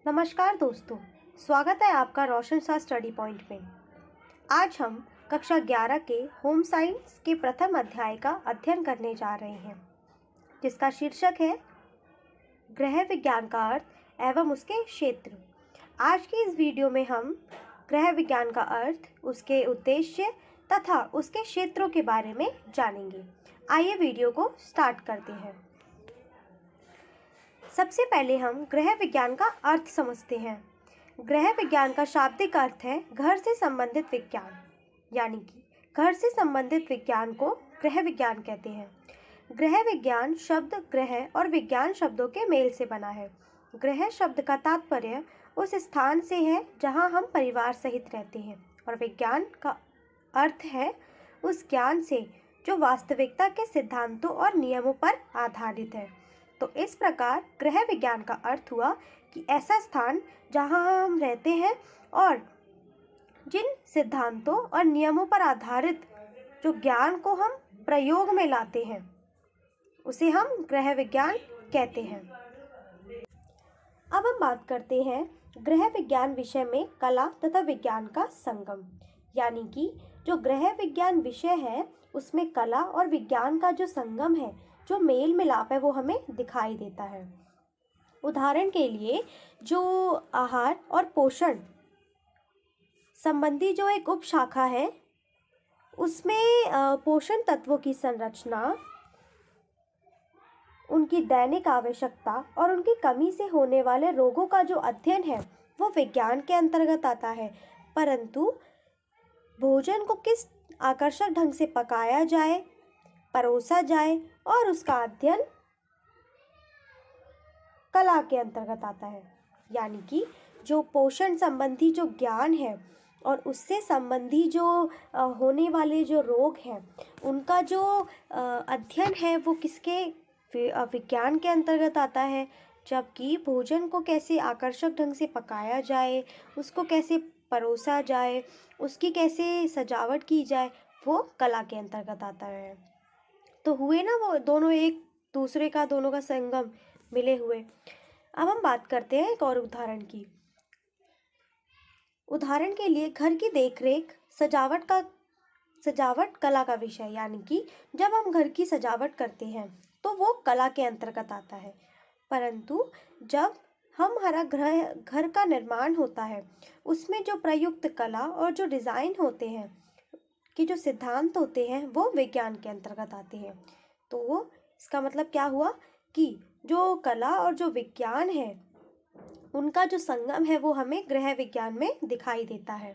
नमस्कार दोस्तों, स्वागत है आपका रोशन सा स्टडी पॉइंट में। आज हम कक्षा 11 के होम साइंस के प्रथम अध्याय का अध्ययन करने जा रहे हैं, जिसका शीर्षक है ग्रह विज्ञान का अर्थ एवं उसके क्षेत्र। आज की इस वीडियो में हम ग्रह विज्ञान का अर्थ, उसके उद्देश्य तथा उसके क्षेत्रों के बारे में जानेंगे। आइए वीडियो को स्टार्ट करते हैं। सबसे पहले हम ग्रह विज्ञान का अर्थ समझते हैं। ग्रह विज्ञान का शाब्दिक अर्थ है घर से संबंधित विज्ञान, यानी कि घर से संबंधित विज्ञान को ग्रह विज्ञान कहते हैं। ग्रह विज्ञान शब्द ग्रह और विज्ञान शब्दों के मेल से बना है। ग्रह शब्द का तात्पर्य उस स्थान से है जहां हम परिवार सहित रहते हैं, और विज्ञान का अर्थ है उस ज्ञान से जो वास्तविकता के सिद्धांतों और नियमों पर आधारित है। तो इस प्रकार ग्रह विज्ञान का अर्थ हुआ कि ऐसा स्थान जहां हम रहते हैं और जिन सिद्धांतों और नियमों पर आधारित जो ज्ञान को हम प्रयोग में लाते हैं, उसे हम ग्रह विज्ञान कहते हैं। अब हम बात करते हैं ग्रह विज्ञान विषय में कला तथा विज्ञान का संगम, यानी कि जो ग्रह विज्ञान विषय है उसमें कला और विज्ञान का जो संगम है, जो मेल मिलाप है, वो हमें दिखाई देता है। उदाहरण के लिए जो आहार और पोषण संबंधी जो एक उपशाखा है, उसमें पोषण तत्वों की संरचना, उनकी दैनिक आवश्यकता और उनकी कमी से होने वाले रोगों का जो अध्ययन है वो विज्ञान के अंतर्गत आता है। परंतु भोजन को किस आकर्षक ढंग से पकाया जाए, परोसा जाए और उसका अध्ययन कला के अंतर्गत आता है। यानी कि जो पोषण संबंधी जो ज्ञान है और उससे संबंधी जो होने वाले जो रोग हैं, उनका जो अध्ययन है वो किसके विज्ञान के अंतर्गत आता है। जबकि भोजन को कैसे आकर्षक ढंग से पकाया जाए, उसको कैसे परोसा जाए, उसकी कैसे सजावट की जाए, वो कला के अंतर्गत आता है। तो हुए ना वो दोनों एक दूसरे का, दोनों का संगम मिले हुए। अब हम बात करते हैं एक और उदाहरण की। उदाहरण के लिए घर की देखरेख सजावट कला का विषय, यानी कि जब हम घर की सजावट करते हैं तो वो कला के अंतर्गत आता है। परंतु जब हमारा घर का निर्माण होता है, उसमें जो प्रयुक्त कला और जो डिज़ाइन होते हैं, कि जो सिद्धांत होते हैं, वो विज्ञान के अंतर्गत आते हैं। तो इसका मतलब क्या हुआ कि जो कला और जो विज्ञान है, उनका जो संगम है वो हमें ग्रह विज्ञान में दिखाई देता है।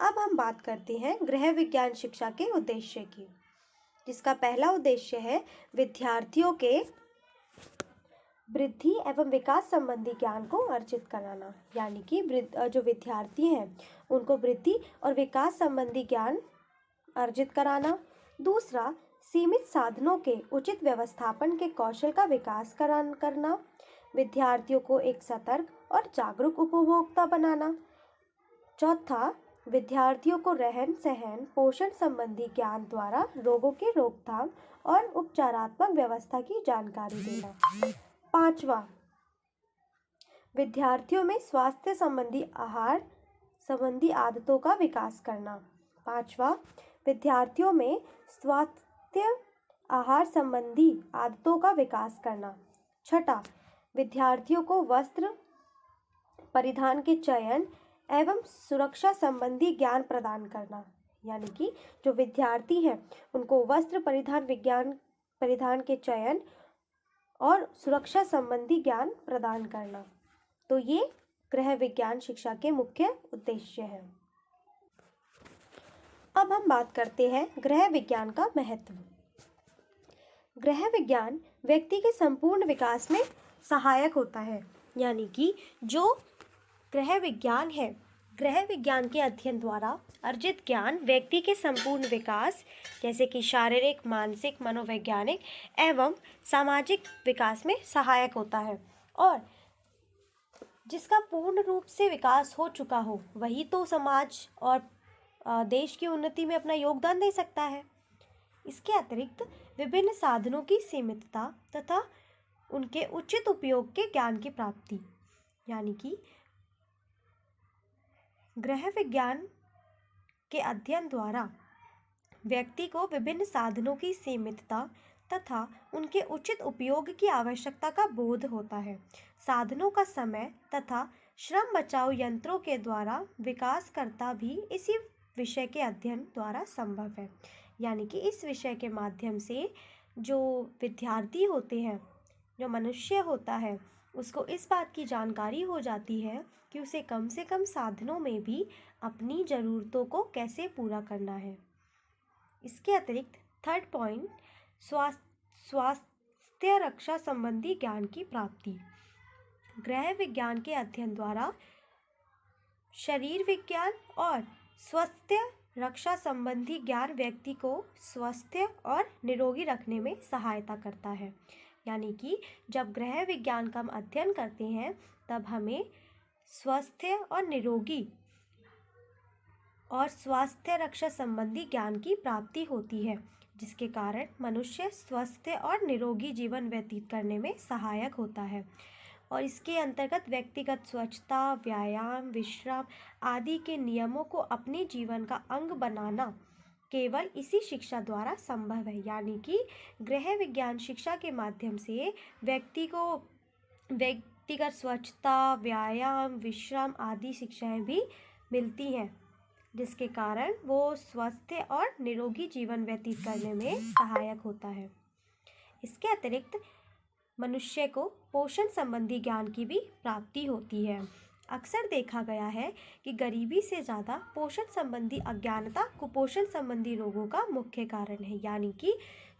अब हम बात करते हैं ग्रह विज्ञान शिक्षा के उद्देश्य की, जिसका पहला उद्देश्य है विद्यार्थियों के वृद्धि एवं विकास संबंधी ज्ञान को अर्जित कराना। यानी कि जो विद्यार्थी हैं उनको वृद्धि और विकास संबंधी ज्ञान अर्जित कराना। दूसरा, सीमित साधनों के उचित व्यवस्थापन के कौशल का विकास करना। विद्यार्थियों को एक सतर्क और जागरूक उपभोक्ता बनाना। चौथा, विद्यार्थियों को रहन सहन पोषण संबंधी ज्ञान द्वारा रोगों की रोकथाम और उपचारात्मक व्यवस्था की जानकारी देना। पांचवा, विद्यार्थियों में स्वास्थ्य संबंधी आहार संबंधी आदतों का विकास करना। पांचवा, विद्यार्थियों में स्वास्थ्य आहार संबंधी आदतों का विकास करना। छठा, विद्यार्थियों को वस्त्र परिधान के चयन एवं सुरक्षा संबंधी ज्ञान प्रदान करना। यानी कि जो विद्यार्थी हैं उनको वस्त्र परिधान के चयन और सुरक्षा संबंधी ज्ञान प्रदान करना। तो ये ग्रह विज्ञान शिक्षा के मुख्य उद्देश्य हैं। अब हम बात करते हैं ग्रह विज्ञान का महत्व। ग्रह विज्ञान व्यक्ति के संपूर्ण विकास में सहायक होता है। यानी कि जो ग्रह विज्ञान है, ग्रह विज्ञान के अध्ययन द्वारा अर्जित ज्ञान व्यक्ति के संपूर्ण विकास, जैसे कि शारीरिक, मानसिक, मनोवैज्ञानिक एवं सामाजिक विकास में सहायक होता है। और जिसका पूर्ण रूप से विकास हो चुका हो, वही तो समाज और देश की उन्नति में अपना योगदान दे सकता है। इसके अतिरिक्त विभिन्न साधनों की सीमितता तथा उनके उचित उपयोग के ज्ञान की प्राप्ति, यानी कि गृह विज्ञान के अध्ययन द्वारा व्यक्ति को विभिन्न साधनों की सीमितता तथा उनके उचित उपयोग की आवश्यकता का बोध होता है। साधनों का समय तथा श्रम बचाओ यंत्रों के द्वारा विकास करता भी इसी विषय के अध्ययन द्वारा संभव है। यानी कि इस विषय के माध्यम से जो विद्यार्थी होते हैं, जो मनुष्य होता है, उसको इस बात की जानकारी हो जाती है कि उसे कम से कम साधनों में भी अपनी ज़रूरतों को कैसे पूरा करना है। इसके अतिरिक्त थर्ड पॉइंट, स्वास्थ्य रक्षा संबंधी ज्ञान की प्राप्ति। गृह विज्ञान के अध्ययन द्वारा शरीर विज्ञान और स्वास्थ्य रक्षा संबंधी ज्ञान व्यक्ति को स्वस्थ और निरोगी रखने में सहायता करता है। यानी कि जब गृह विज्ञान का हम अध्ययन करते हैं तब हमें स्वस्थ और निरोगी और स्वास्थ्य रक्षा संबंधी ज्ञान की प्राप्ति होती है, जिसके कारण मनुष्य स्वस्थ और निरोगी जीवन व्यतीत करने में सहायक होता है। और इसके अंतर्गत व्यक्तिगत स्वच्छता, व्यायाम, विश्राम आदि के नियमों को अपने जीवन का अंग बनाना केवल इसी शिक्षा द्वारा संभव है। यानी कि गृह विज्ञान शिक्षा के माध्यम से व्यक्ति को व्यक्तिगत स्वच्छता, व्यायाम, विश्राम आदि शिक्षाएं भी मिलती हैं, जिसके कारण वो स्वस्थ और निरोगी जीवन व्यतीत करने में सहायक होता है। इसके अतिरिक्त मनुष्य को पोषण संबंधी ज्ञान की भी प्राप्ति होती है। अक्सर देखा गया है कि गरीबी से ज़्यादा पोषण संबंधी अज्ञानता कुपोषण संबंधी रोगों का मुख्य कारण है। यानी कि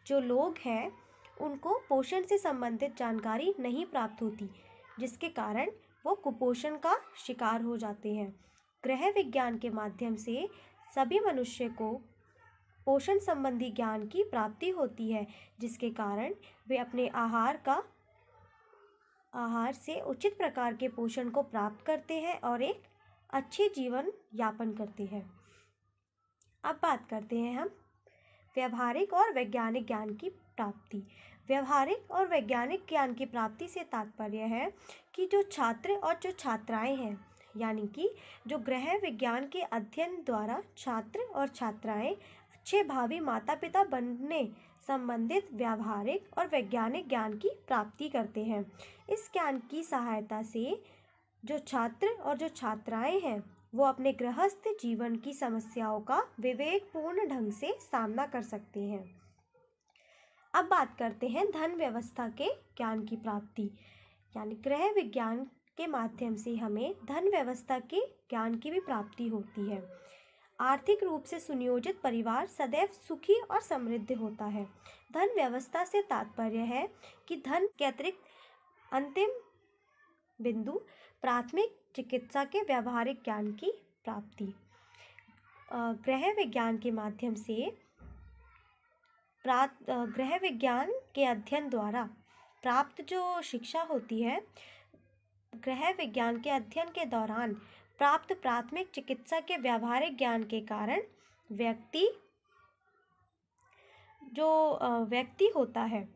जो लोग हैं उनको पोषण से संबंधित जानकारी नहीं प्राप्त होती, जिसके कारण वो कुपोषण का शिकार हो जाते हैं। गृह विज्ञान के माध्यम से सभी मनुष्य को पोषण संबंधी ज्ञान की प्राप्ति होती है, जिसके कारण वे अपने आहार से उचित प्रकार के पोषण को प्राप्त करते हैं और एक अच्छे जीवन यापन करते हैं। अब बात करते हैं हम व्यवहारिक और वैज्ञानिक ज्ञान की प्राप्ति। व्यवहारिक और वैज्ञानिक ज्ञान की प्राप्ति से तात्पर्य है कि जो छात्र और जो छात्राएं हैं, यानी कि जो गृह विज्ञान के अध्ययन द्वारा छात्र और छात्राएं अच्छे भावी माता पिता बनने संबंधित व्यावहारिक और वैज्ञानिक ज्ञान की प्राप्ति करते हैं। इस ज्ञान की सहायता से जो छात्र और जो छात्राएं हैं वो अपने गृहस्थ जीवन की समस्याओं का विवेकपूर्ण ढंग से सामना कर सकते हैं। अब बात करते हैं धन व्यवस्था के ज्ञान की प्राप्ति। यानी गृह विज्ञान के माध्यम से हमें धन व्यवस्था के ज्ञान की भी प्राप्ति होती है। आर्थिक रूप से सुनियोजित परिवार सदैव सुखी और समृद्ध होता है। धन व्यवस्था से तात्पर्य है कि धन के अतिरिक्त अंतिम बिंदु प्राथमिक चिकित्सा के व्यावहारिक ज्ञान की प्राप्ति। गृह विज्ञान के माध्यम से गृह विज्ञान के अध्ययन द्वारा प्राप्त जो शिक्षा होती है, गृह विज्ञान के अध्ययन के दौरान प्राप्त प्राथमिक चिकित्सा के व्यावहारिक ज्ञान के कारण व्यक्ति होता है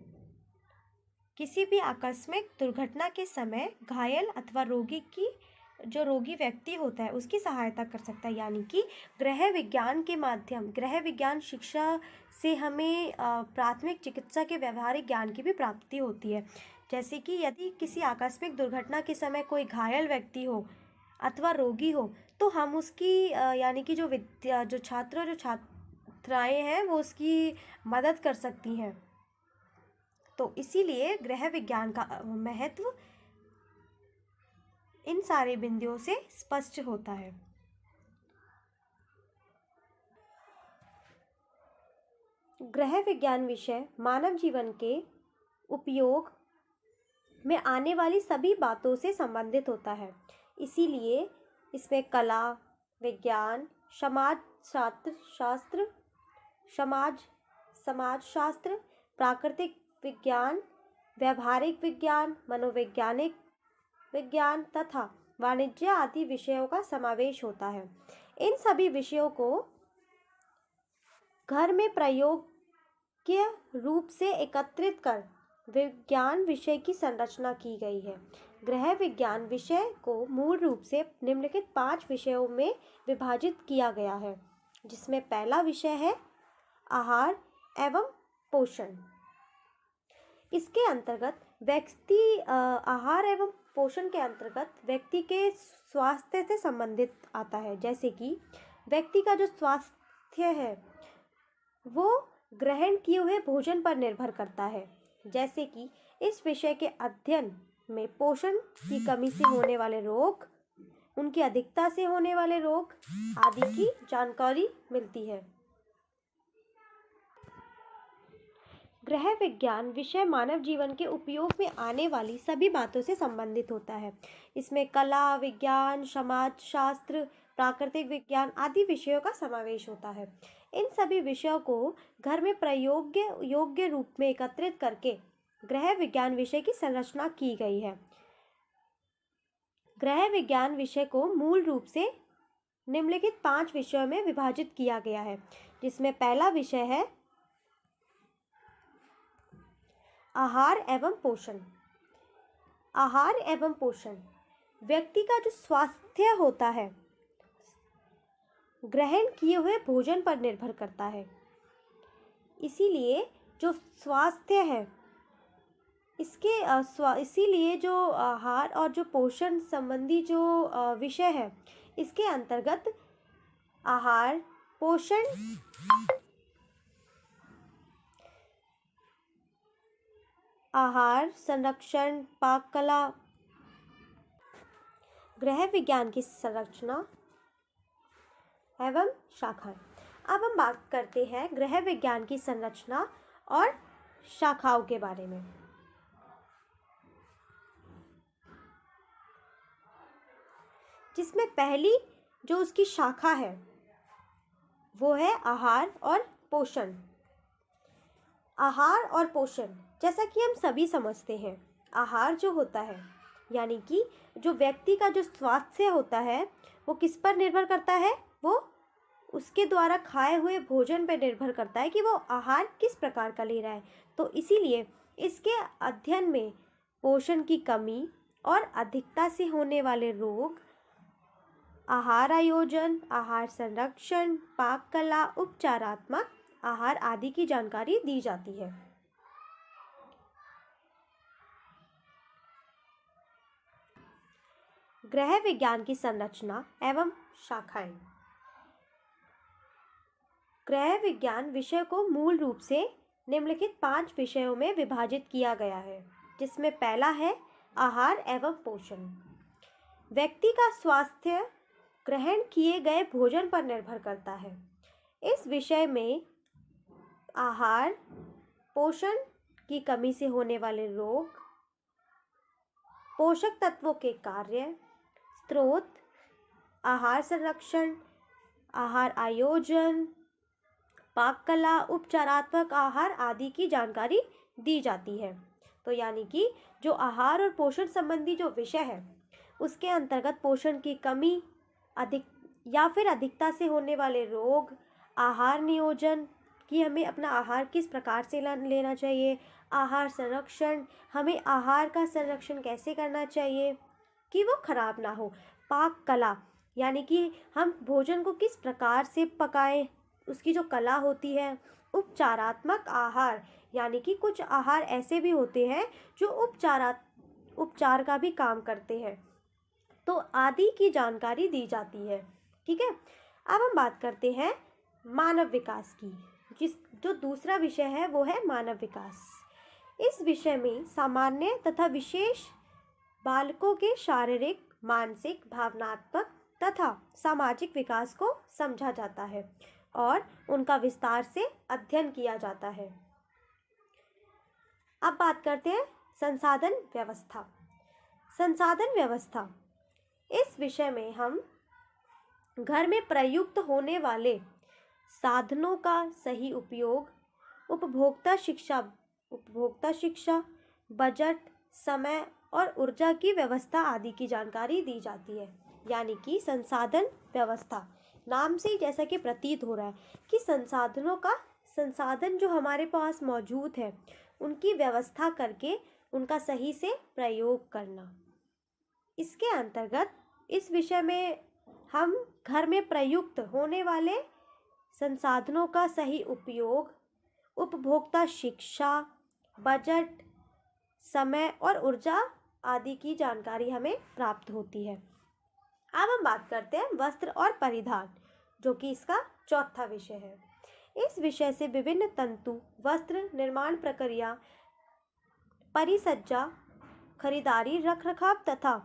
किसी भी आकस्मिक दुर्घटना के समय घायल अथवा रोगी व्यक्ति होता है उसकी सहायता कर सकता है। यानी कि गृह विज्ञान शिक्षा से हमें प्राथमिक चिकित्सा के व्यावहारिक ज्ञान की भी प्राप्ति होती है। जैसे कि यदि किसी आकस्मिक दुर्घटना के समय कोई घायल व्यक्ति हो अथवा रोगी हो तो हम उसकी यानी कि जो छात्र और जो छात्राएं हैं वो उसकी मदद कर सकती हैं। तो इसीलिए गृह विज्ञान का महत्व इन सारे बिंदुओं से स्पष्ट होता है। गृह विज्ञान विषय मानव जीवन के उपयोग में आने वाली सभी बातों से संबंधित होता है। इसीलिए इसमें कला, विज्ञान, समाजशास्त्र, प्राकृतिक विज्ञान, व्यावहारिक विज्ञान, मनोवैज्ञानिक विज्ञान तथा वाणिज्य आदि विषयों का समावेश होता है। इन सभी विषयों को घर में प्रयोज्य रूप से एकत्रित कर विज्ञान विषय की संरचना की गई है। गृह विज्ञान विषय को मूल रूप से निम्नलिखित 5 विषयों में विभाजित किया गया है, जिसमें पहला विषय है आहार एवं पोषण। इसके अंतर्गत आहार एवं पोषण के अंतर्गत व्यक्ति के स्वास्थ्य से संबंधित आता है, जैसे कि व्यक्ति का जो स्वास्थ्य है वो ग्रहण किए हुए भोजन पर निर्भर करता है। जैसे कि इस विषय के अध्ययन में पोषण की कमी से होने वाले रोग, उनकी अधिकता से होने वाले रोग आदि की जानकारी मिलती है। गृह विज्ञान विषय मानव जीवन के उपयोग में आने वाली सभी बातों से संबंधित होता है। इसमें कला, विज्ञान, समाज शास्त्र, प्राकृतिक विज्ञान आदि विषयों का समावेश होता है। इन सभी विषयों को घर में प्रयोग योग्य रूप में एकत्रित करके गृह विज्ञान विषय की संरचना की गई है। गृह विज्ञान विषय को मूल रूप से निम्नलिखित 5 विषयों में विभाजित किया गया है, जिसमें पहला विषय है आहार एवं पोषण। आहार एवं पोषण व्यक्ति का जो स्वास्थ्य होता है ग्रहण किए हुए भोजन पर निर्भर करता है। इसीलिए जो स्वास्थ्य है इसीलिए जो आहार और जो पोषण संबंधी जो विषय है, इसके अंतर्गत आहार, पोषण, आहार संरक्षण, पाक कला, गृह विज्ञान की संरचना एवं शाखाएं। अब हम बात करते हैं गृह विज्ञान की संरचना और शाखाओं के बारे में। जिसमें पहली जो उसकी शाखा है वो है आहार और पोषण। आहार और पोषण जैसा कि हम सभी समझते हैं, आहार जो होता है यानी कि जो व्यक्ति का जो स्वास्थ्य होता है वो किस पर निर्भर करता है, वो उसके द्वारा खाए हुए भोजन पर निर्भर करता है कि वो आहार किस प्रकार का ले रहा है। तो इसीलिए इसके अध्ययन में पोषण की कमी और अधिकता से होने वाले रोग, आहार आयोजन, आहार संरक्षण, पाक कला, उपचारात्मक आहार आदि की जानकारी दी जाती है। गृह विज्ञान की संरचना एवं शाखाएं। गृह विज्ञान विषय को मूल रूप से निम्नलिखित 5 विषयों में विभाजित किया गया है, जिसमें पहला है आहार एवं पोषण। व्यक्ति का स्वास्थ्य ग्रहण किए गए भोजन पर निर्भर करता है। इस विषय में आहार, पोषण की कमी से होने वाले रोग, पोषक तत्वों के कार्य, स्रोत, आहार संरक्षण, आहार आयोजन, पाक कला, उपचारात्मक आहार आदि की जानकारी दी जाती है। तो यानी कि जो आहार और पोषण संबंधी जो विषय है उसके अंतर्गत पोषण की कमी, अधिकता से होने वाले रोग, आहार नियोजन कि हमें अपना आहार किस प्रकार से लेना चाहिए, आहार संरक्षण, हमें आहार का संरक्षण कैसे करना चाहिए कि वो खराब ना हो, पाक कला यानी कि हम भोजन को किस प्रकार से पकाएं, उसकी जो कला होती है, उपचारात्मक आहार यानी कि कुछ आहार ऐसे भी होते हैं जो उपचार का भी काम करते हैं, तो आदि की जानकारी दी जाती है। ठीक है, अब हम बात करते हैं मानव विकास की। जो दूसरा विषय है वो है मानव विकास। इस विषय में सामान्य तथा विशेष बालकों के शारीरिक, मानसिक, भावनात्मक तथा सामाजिक विकास को समझा जाता है और उनका विस्तार से अध्ययन किया जाता है। अब बात करते हैं संसाधन व्यवस्था। संसाधन व्यवस्था, इस विषय में हम घर में प्रयुक्त होने वाले साधनों का सही उपयोग, उपभोक्ता शिक्षा, बजट, समय और ऊर्जा की व्यवस्था आदि की जानकारी दी जाती है। यानी कि संसाधन व्यवस्था नाम से ही जैसा कि प्रतीत हो रहा है कि संसाधन जो हमारे पास मौजूद है उनकी व्यवस्था करके उनका सही से प्रयोग करना। इसके अंतर्गत इस विषय में हम घर में प्रयुक्त होने वाले संसाधनों का सही उपयोग, उपभोक्ता शिक्षा, बजट, समय और ऊर्जा आदि की जानकारी हमें प्राप्त होती है। अब हम बात करते हैं वस्त्र और परिधान, जो कि इसका चौथा विषय है। इस विषय से विभिन्न तंतु, वस्त्र निर्माण प्रक्रिया, परिसज्जा, खरीदारी, रखरखाव तथा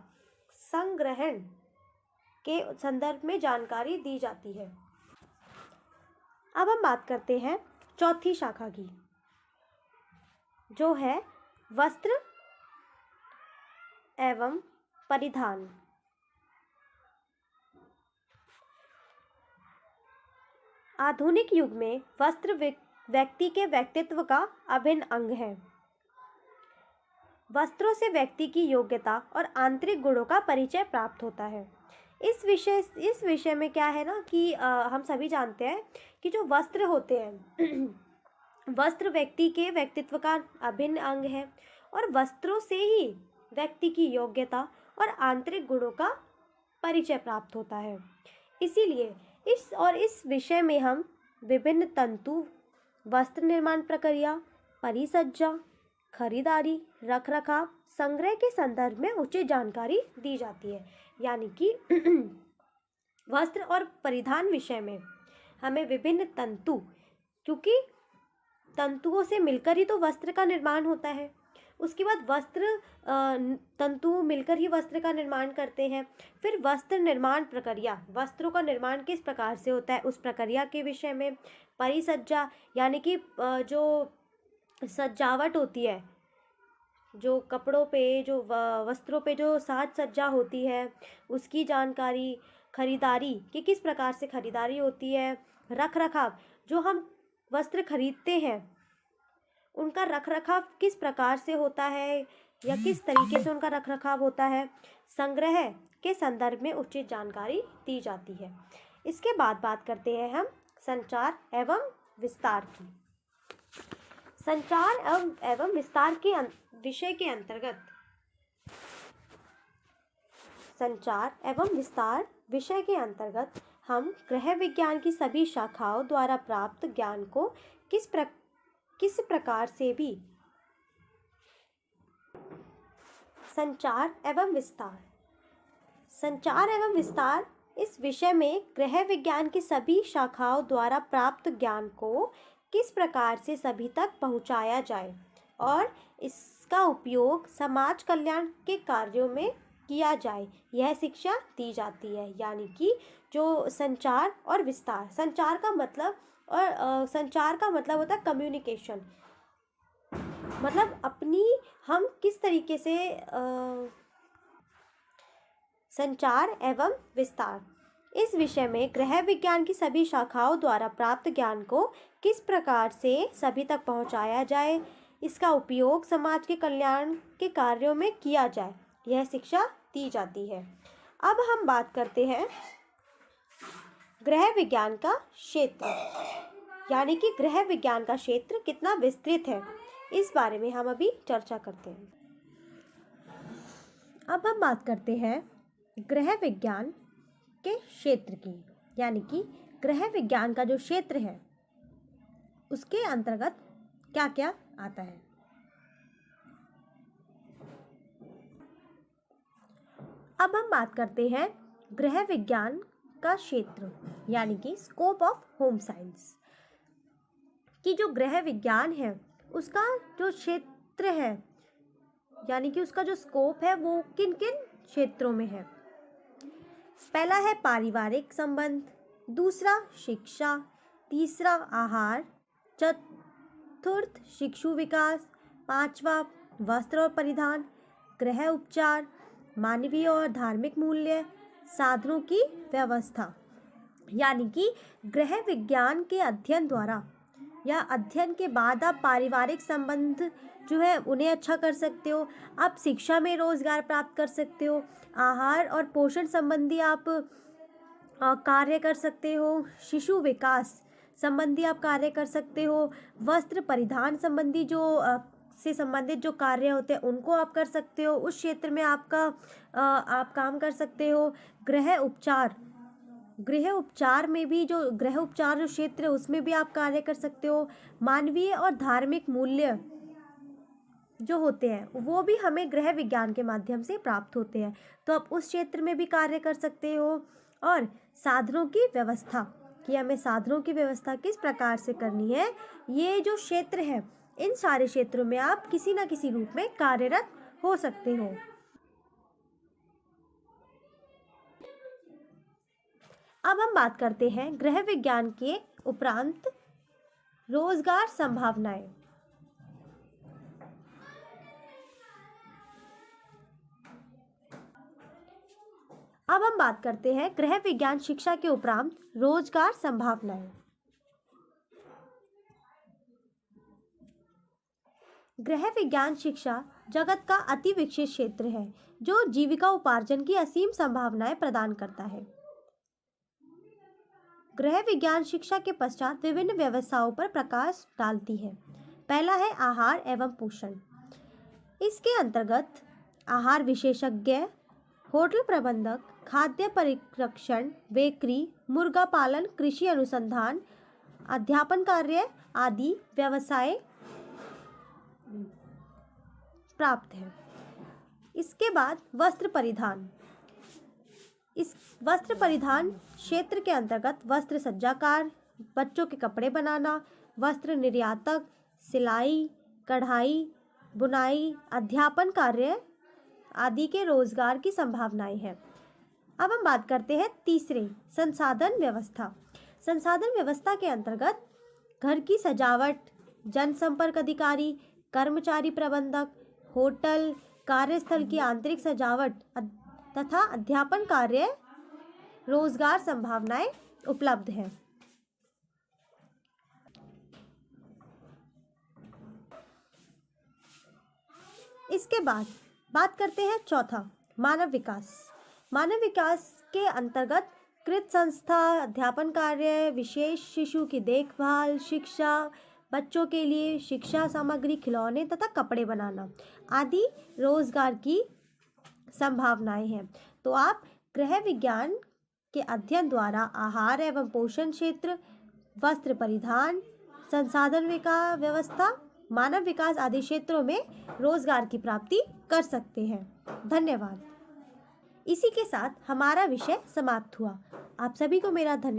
संग्रहण के संदर्भ में जानकारी दी जाती है। अब हम बात करते हैं चौथी शाखा की, जो है वस्त्र एवं परिधान। आधुनिक युग में वस्त्र व्यक्ति के व्यक्तित्व का अभिन्न अंग है। वस्त्रों से व्यक्ति की योग्यता और आंतरिक गुणों का परिचय प्राप्त होता है। इस विषय में क्या है ना कि हम सभी जानते हैं कि जो वस्त्र होते हैं वस्त्र व्यक्ति के व्यक्तित्व का अभिन्न अंग है और वस्त्रों से ही व्यक्ति की योग्यता और आंतरिक गुणों का परिचय प्राप्त होता है। इसीलिए इस विषय में हम विभिन्न तंतु, वस्त्र निर्माण प्रक्रिया, परिसज्जा, खरीदारी, रखरखाव, संग्रह के संदर्भ में उचित जानकारी दी जाती है। यानी कि वस्त्र और परिधान विषय में हमें विभिन्न तंतु, क्योंकि तंतुओं से मिलकर ही तो वस्त्र का निर्माण होता है। उसके बाद तंतु मिलकर ही वस्त्र का निर्माण करते हैं। फिर वस्त्र निर्माण प्रक्रिया, वस्त्रों का निर्माण किस प्रकार से होता है उस प्रक्रिया के विषय में। परिसज्जा यानी कि जो सजावट होती है, जो कपड़ों पे, जो वस्त्रों पे जो साज सज्जा होती है उसकी जानकारी। खरीदारी कि किस प्रकार से खरीदारी होती है। रखरखाव, जो हम वस्त्र खरीदते हैं उनका रखरखाव किस प्रकार से होता है या किस तरीके से उनका रखरखाव होता है। संग्रह के संदर्भ में उचित जानकारी दी जाती है। इसके बाद बात करते हैं हम संचार एवं विस्तार की। संचार एवं विस्तार के विषय के अंतर्गत संचार एवं विस्तार विषय के अंतर्गत हम गृह विज्ञान की सभी शाखाओं द्वारा प्राप्त ज्ञान को किस प्रकार से भी संचार एवं विस्तार इस विषय में गृह विज्ञान की सभी शाखाओं द्वारा प्राप्त ज्ञान को किस प्रकार से सभी तक पहुंचाया जाए और इसका उपयोग समाज कल्याण के कार्यों में किया जाए, यह शिक्षा दी जाती है। यानी कि जो संचार और विस्तार, संचार का मतलब होता है कम्युनिकेशन, मतलब हम किस तरीके से संचार एवं विस्तार इस विषय में गृह विज्ञान की सभी शाखाओं द्वारा प्राप्त ज्ञान को किस प्रकार से सभी तक पहुंचाया जाए, इसका उपयोग समाज के कल्याण के कार्यों में किया जाए, यह शिक्षा दी जाती है। अब हम बात करते हैं गृह विज्ञान का क्षेत्र, यानी कि गृह विज्ञान का क्षेत्र कितना विस्तृत है, इस बारे में हम अभी चर्चा करते हैं। अब हम बात करते हैं गृह विज्ञान के क्षेत्र की, यानी कि गृह विज्ञान का जो क्षेत्र है उसके अंतर्गत क्या क्या आता है। अब हम बात करते हैं गृह विज्ञान का क्षेत्र, यानी कि स्कोप ऑफ होम साइंस, कि जो गृह विज्ञान है उसका जो क्षेत्र है, यानी कि उसका जो स्कोप है वो किन किन क्षेत्रों में है। पहला है पारिवारिक संबंध, दूसरा शिक्षा, तीसरा आहार, चतुर्थ शिशु विकास, पांचवा वस्त्र और परिधान, गृह उपचार, मानवीय और धार्मिक मूल्य, साधनों की व्यवस्था। यानी कि गृह विज्ञान के अध्ययन द्वारा या अध्ययन के बाद आप पारिवारिक संबंध जो है उन्हें अच्छा कर सकते हो, आप शिक्षा में रोजगार प्राप्त कर सकते हो, आहार और पोषण संबंधी आप कार्य कर सकते हो, शिशु विकास संबंधी आप कार्य कर सकते हो, वस्त्र परिधान संबंधी जो से संबंधित जो कार्य होते हैं उनको आप कर सकते हो, उस क्षेत्र में आप काम कर सकते हो। गृह उपचार में भी जो गृह उपचार जो क्षेत्र है उसमें भी आप कार्य कर सकते हो। मानवीय और धार्मिक मूल्य जो होते हैं वो भी हमें गृह विज्ञान के माध्यम से प्राप्त होते हैं, तो आप उस क्षेत्र में भी कार्य कर सकते हो। और साधनों की व्यवस्था, कि हमें साधनों की व्यवस्था किस प्रकार से करनी है, ये जो क्षेत्र है इन सारे क्षेत्रों में आप किसी न किसी रूप में कार्यरत हो सकते हो। अब हम बात करते हैं गृह विज्ञान के उपरांत रोजगार संभावनाएं। अब हम बात करते हैं गृह विज्ञान शिक्षा के उपरांत रोजगार संभावनाएं। गृह विज्ञान शिक्षा जगत का अति विकसित क्षेत्र है जो जीविका उपार्जन की असीम संभावनाएं प्रदान करता है। गृह विज्ञान शिक्षा के पश्चात विभिन्न व्यवसायों पर प्रकाश डालती है। पहला है आहार एवं पोषण। इसके अंतर्गत आहार विशेषज्ञ, होटल प्रबंधक, खाद्य परिरक्षण, बेकरी, मुर्गा पालन, कृषि अनुसंधान, अध्यापन कार्य आदि व्यवसाय प्राप्त है। इसके बाद वस्त्र परिधान। इस वस्त्र परिधान क्षेत्र के अंतर्गत वस्त्र सज्जाकार, बच्चों के कपड़े बनाना, वस्त्र निर्यातक, सिलाई, कढ़ाई, बुनाई, अध्यापन कार्य आदि के रोजगार की संभावनाएं हैं। अब हम बात करते हैं तीसरे, संसाधन व्यवस्था। संसाधन व्यवस्था के अंतर्गत घर की सजावट, जनसंपर्क अधिकारी, कर्मचारी प्रबंधक, होटल, कार्यस्थल की आंतरिक सजावट तथा अध्यापन कार्य रोजगार संभावनाएं उपलब्ध हैं। इसके बाद बात करते हैं चौथा, मानव विकास। मानव विकास के अंतर्गत कृत संस्था, अध्यापन कार्य, विशेष शिशु की देखभाल, शिक्षा, बच्चों के लिए शिक्षा सामग्री, खिलौने तथा कपड़े बनाना आदि रोजगार की संभावनाएं हैं। तो आप गृह विज्ञान के अध्ययन द्वारा आहार एवं पोषण क्षेत्र, वस्त्र परिधान, संसाधन विकास व्यवस्था, मानव विकास आदि क्षेत्रों में रोजगार की प्राप्ति कर सकते हैं। धन्यवाद। इसी के साथ हमारा विषय समाप्त हुआ। आप सभी को मेरा धन्यवाद।